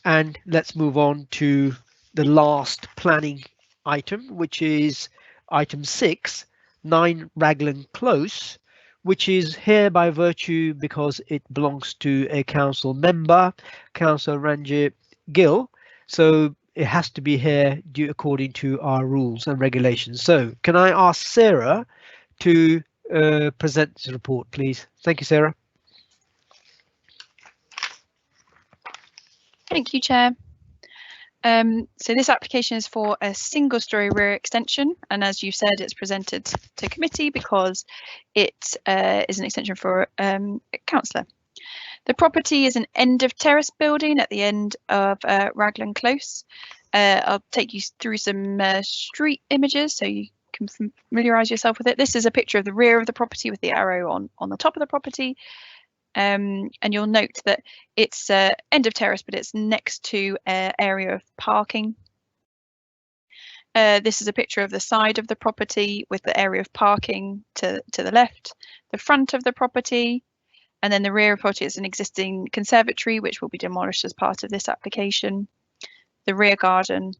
And let's move on to the last planning item, which is item 6, 9 Raglan Close, which is here by virtue because it belongs to a council member, Councillor Ranjit Gill. So it has to be here due according to our rules and regulations. So can I ask Sarah to present this report, please? Thank you, Sarah. Thank you, Chair. So this application is for a single-storey rear extension, and as you said, it's presented to committee because it is an extension for a councillor. The property is an end of terrace building at the end of Raglan Close. I'll take you through some street images so you can familiarise yourself with it. This is a picture of the rear of the property with the arrow on the top of the property. And you'll note that it's end of terrace, but it's next to an area of parking. This is a picture of the side of the property with the area of parking to the left, the front of the property, and then the rear of the property is an existing conservatory, which will be demolished as part of this application, the rear garden,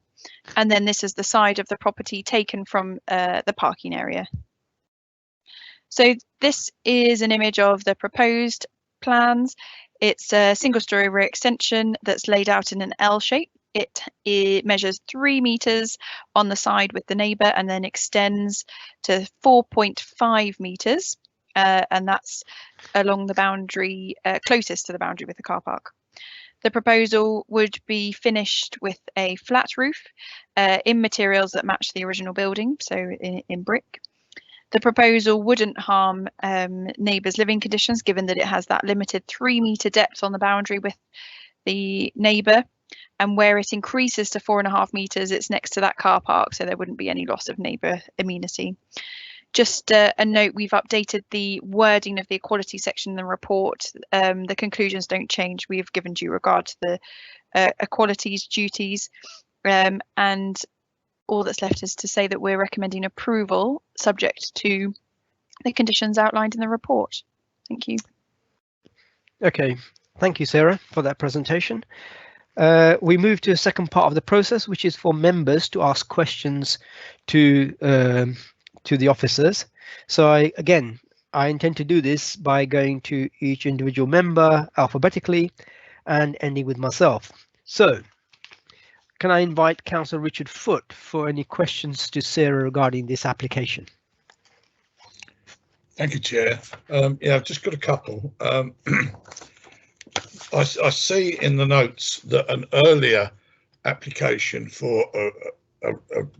and then this is the side of the property taken from the parking area. So this is an image of the proposed plans. It's a single-storey rear extension that's laid out in an L shape. It measures 3 meters on the side with the neighbour and then extends to 4.5 meters, and that's along the boundary closest to the boundary with the car park. The proposal would be finished with a flat roof in materials that match the original building, so in brick. The proposal wouldn't harm neighbours' living conditions, given that it has that limited 3-metre depth on the boundary with the neighbour, and where it increases to 4.5 metres, it's next to that car park, so there wouldn't be any loss of neighbour amenity. Just a note, we've updated the wording of the equality section in the report. The conclusions don't change. We have given due regard to the equalities duties, and all that's left is to say that we're recommending approval subject to the conditions outlined in the report. Thank you. Okay, thank you, Sarah, for that presentation. We move to the second part of the process, which is for members to ask questions to the officers. So I intend to do this by going to each individual member alphabetically and ending with myself. So can I invite Councillor Richard Foote for any questions to Sarah regarding this application? Thank you, Chair. Yeah, I've just got a couple. I see in the notes that an earlier application for a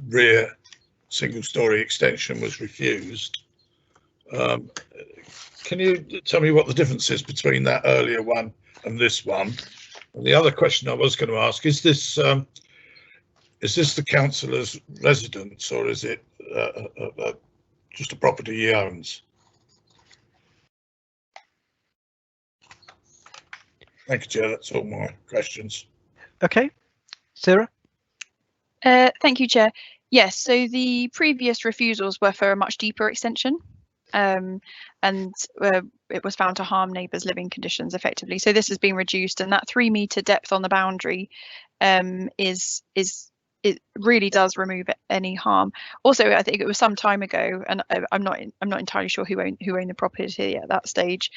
rear single-storey extension was refused. Can you tell me what the difference is between that earlier one and this one? And the other question I was going to ask, is this the councillor's residence, or is it just a property he owns? Thank you, Chair. That's all my questions. Okay, Sarah. Thank you, Chair. Yes, so the previous refusals were for a much deeper extension, and it was found to harm neighbours' living conditions effectively. So this has been reduced, and that 3-metre depth on the boundary it really does remove any harm. Also, I think it was some time ago, and I'm not entirely sure who owned the property at that stage.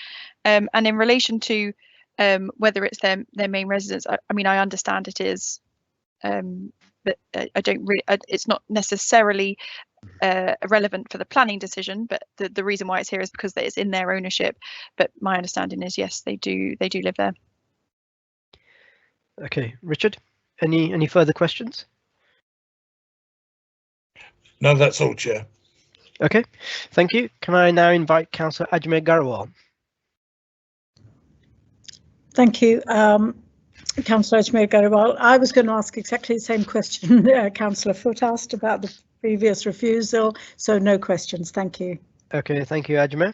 And in relation to whether it's their main residence, I mean, I understand it is. But I don't really. It's not necessarily relevant for the planning decision. But the reason why it's here is because it's in their ownership. But my understanding is yes, they do live there. Okay, Richard. Any further questions? No, that's all, Chair. Okay, thank you. Can I now invite Councillor Ajmer Garwal? Thank you. Councillor Ajmer Garwal, I was going to ask exactly the same question Councillor Foote asked about the previous refusal, so no questions, thank you. Okay, thank you, Ajmer.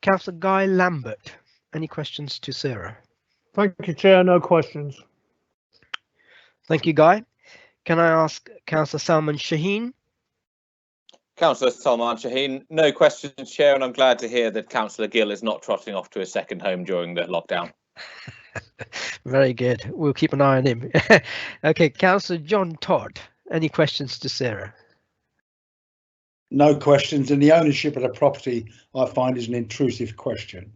Councillor Guy Lambert, any questions to Sarah? Thank you, Chair. No questions. Thank you, Guy. Can I ask Councillor Salman Shaheen? Councillor Salman Shaheen, no questions, Chair, and I'm glad to hear that Councillor Gill is not trotting off to a second home during the lockdown. Very good. We'll keep an eye on him. Okay, Councillor John Todd, any questions to Sarah? No questions, and the ownership of the property I find is an intrusive question.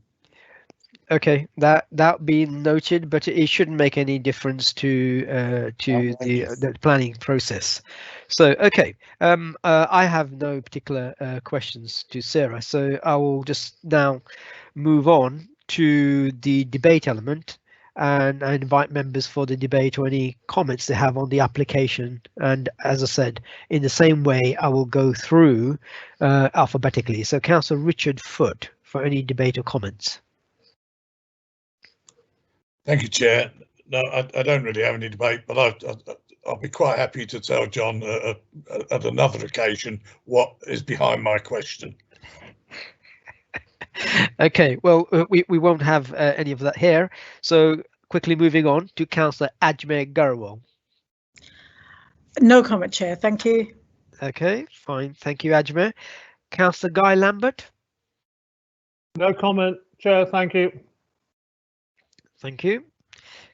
Okay, that be noted, but it shouldn't make any difference to the planning process. So okay, I have no particular questions to Sarah, so I will just now move on to the debate element, and I invite members for the debate or any comments they have on the application. And as I said, in the same way, I will go through alphabetically. So Councillor Richard Foote for any debate or comments. Thank you, Chair. No, I don't really have any debate, but I'll be quite happy to tell John at another occasion what is behind my question. Okay, well, we won't have any of that here. So quickly moving on to Councillor Ajmer Garwal. No comment, Chair. Thank you. Okay, fine. Thank you, Ajmer. Councillor Guy Lambert. No comment, Chair. Thank you. Thank you.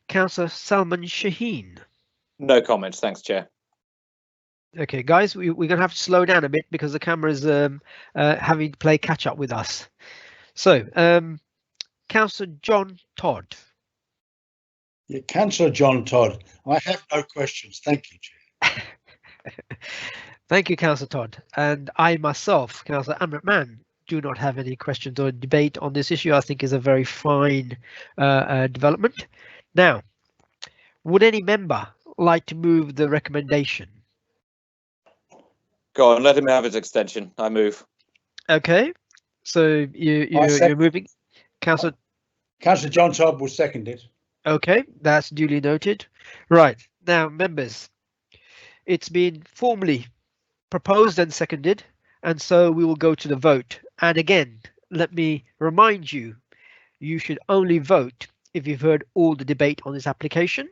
Councillor Salman Shaheen. No comments, thanks, Chair. Okay, guys, we're going to have to slow down a bit because the camera's having to play catch up with us. So, Councillor John Todd. Yeah, Councillor John Todd. I have no questions. Thank you, Chair. Thank you, Councillor Todd. And I myself, Cllr Amrit Mann, do not have any questions or debate on this issue. I think is a very fine development. Now, would any member like to move the recommendation? Go on, let him have his extension. I move. Okay, so you're moving. Councillor John Todd will second it. Okay, that's duly noted. Right, now members, it's been formally proposed and seconded, and so we will go to the vote. And again, let me remind you, you should only vote if you've heard all the debate on this application.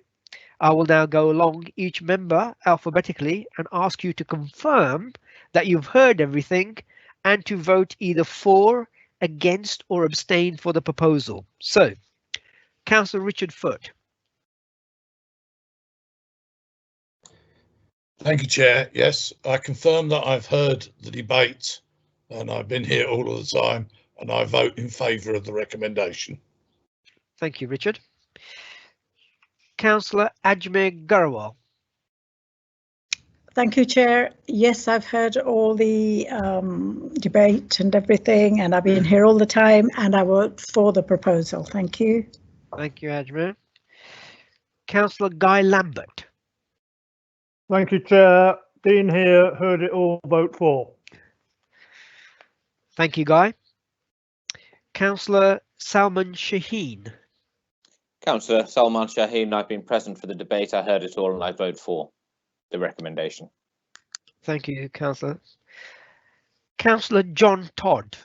I will now go along each member alphabetically and ask you to confirm that you've heard everything and to vote either for, against or abstain for the proposal. So, Councillor Richard Foot. Thank you, Chair. Yes, I confirm that I've heard the debate and I've been here all of the time, and I vote in favour of the recommendation. Thank you, Richard. Councillor Ajmer Garawal. Thank you, Chair. Yes, I've heard all the debate and everything, and I've been here all the time, and I vote for the proposal. Thank you. Thank you, Ajmer. Councillor Guy Lambert. Thank you, Chair. Been here, heard it all, vote for. Thank you, Guy. Councillor Salman Shaheen. Councillor Salman Shaheen, I've been present for the debate. I heard it all and I vote for the recommendation. Thank you, Councillor. Councillor John Todd.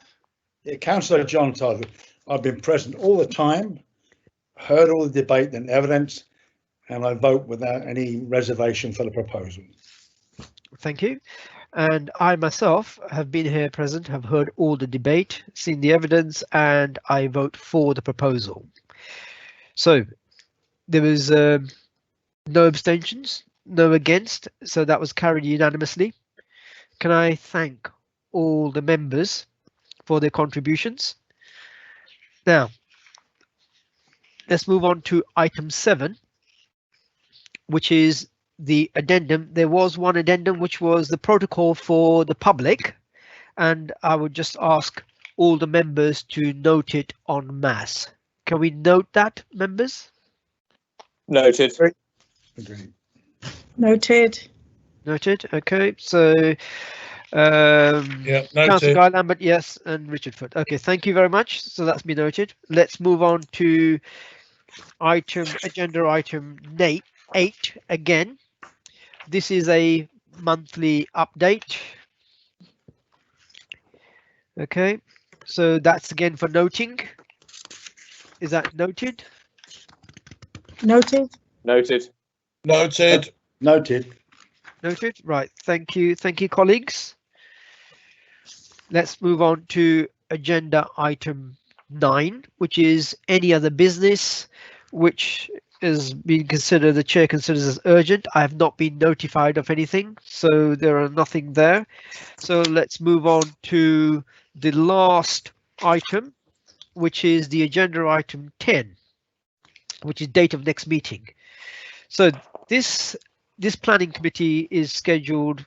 Yeah, Councillor John Todd, I've been present all the time, heard all the debate and evidence, and I vote without any reservation for the proposal. Thank you. And I myself have been here present, have heard all the debate, seen the evidence, and I vote for the proposal. So there was no abstentions, no against, so that was carried unanimously. Can I thank all the members for their contributions? Now, let's move on to item 7, which is the addendum. There was one addendum, which was the protocol for the public, and I would just ask all the members to note it en masse. Can we note that, members? Noted. Agreed. Noted. Noted. Okay, so Yeah, Councillor noted. Guy Lambert, yes, and Richard Foot. Okay, thank you very much. So that's been noted. Let's move on to agenda item 8 again. This is a monthly update. Okay, so that's again for noting. Is that noted? Noted. Noted. Noted. Noted. Noted. Right. Thank you. Thank you, colleagues. Let's move on to agenda item 9, which is any other business, which is being considered, the chair considers as urgent. I have not been notified of anything, so there are nothing there. So let's move on to the last item, which is the agenda item 10, which is date of next meeting. So this planning committee is scheduled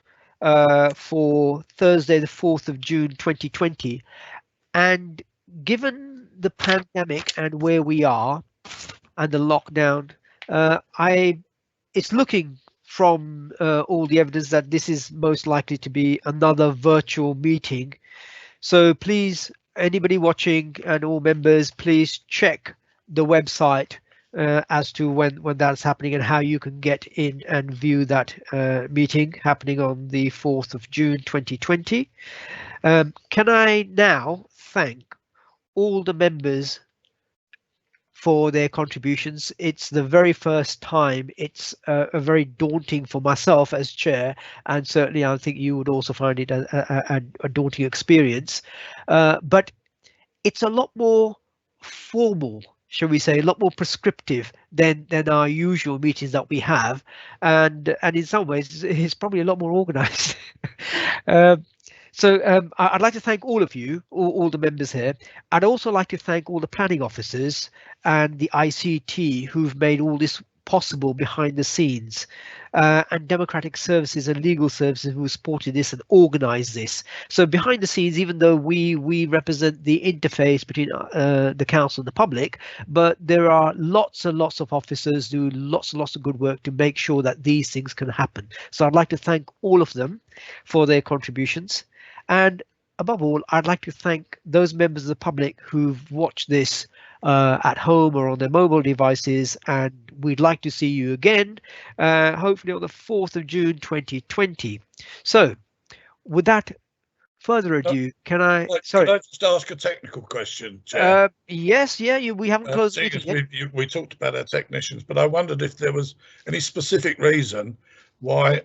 for Thursday, the 4th of June 2020. And given the pandemic and where we are and the lockdown, it's looking from all the evidence that this is most likely to be another virtual meeting. So please, anybody watching and all members, please check the website as to when that's happening and how you can get in and view that meeting happening on the 4th of June 2020. Can I now thank all the members for their contributions? It's the very first time. It's a very daunting for myself as chair, and certainly I think you would also find it a daunting experience, but it's a lot more formal, shall we say, a lot more prescriptive than our usual meetings that we have, and in some ways it's probably a lot more organized. So I'd like to thank all of you, all the members here. I'd also like to thank all the planning officers and the ICT who've made all this possible behind the scenes, and democratic services and legal services who supported this and organized this. So behind the scenes, even though we represent the interface between the council and the public, but there are lots and lots of officers do lots and lots of good work to make sure that these things can happen. So I'd like to thank all of them for their contributions, and above all, I'd like to thank those members of the public who've watched this at home or on their mobile devices, and we'd like to see you again, hopefully on the 4th of June 2020. So without further ado, can I just ask a technical question, Chair? Yes, yeah, we haven't closed the meeting yet. We talked about our technicians, but I wondered if there was any specific reason why,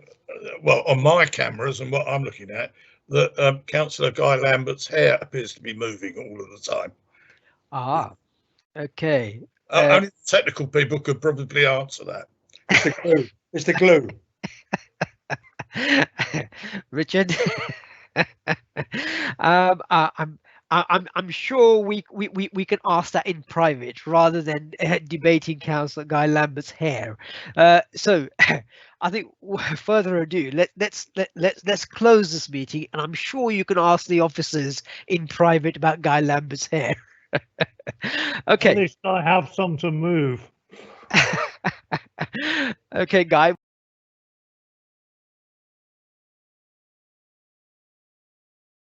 well, on my cameras and what I'm looking at, that Councillor Guy Lambert's hair appears to be moving all of the time. Ah, okay. Only technical people could probably answer that. It's the glue. It's the glue. Richard, I'm sure we can ask that in private rather than debating Councillor Guy Lambert's hair. So I think further ado, let's close this meeting, and I'm sure you can ask the officers in private about Guy Lambert's hair. Okay. At least I have some to move. Okay, Guy.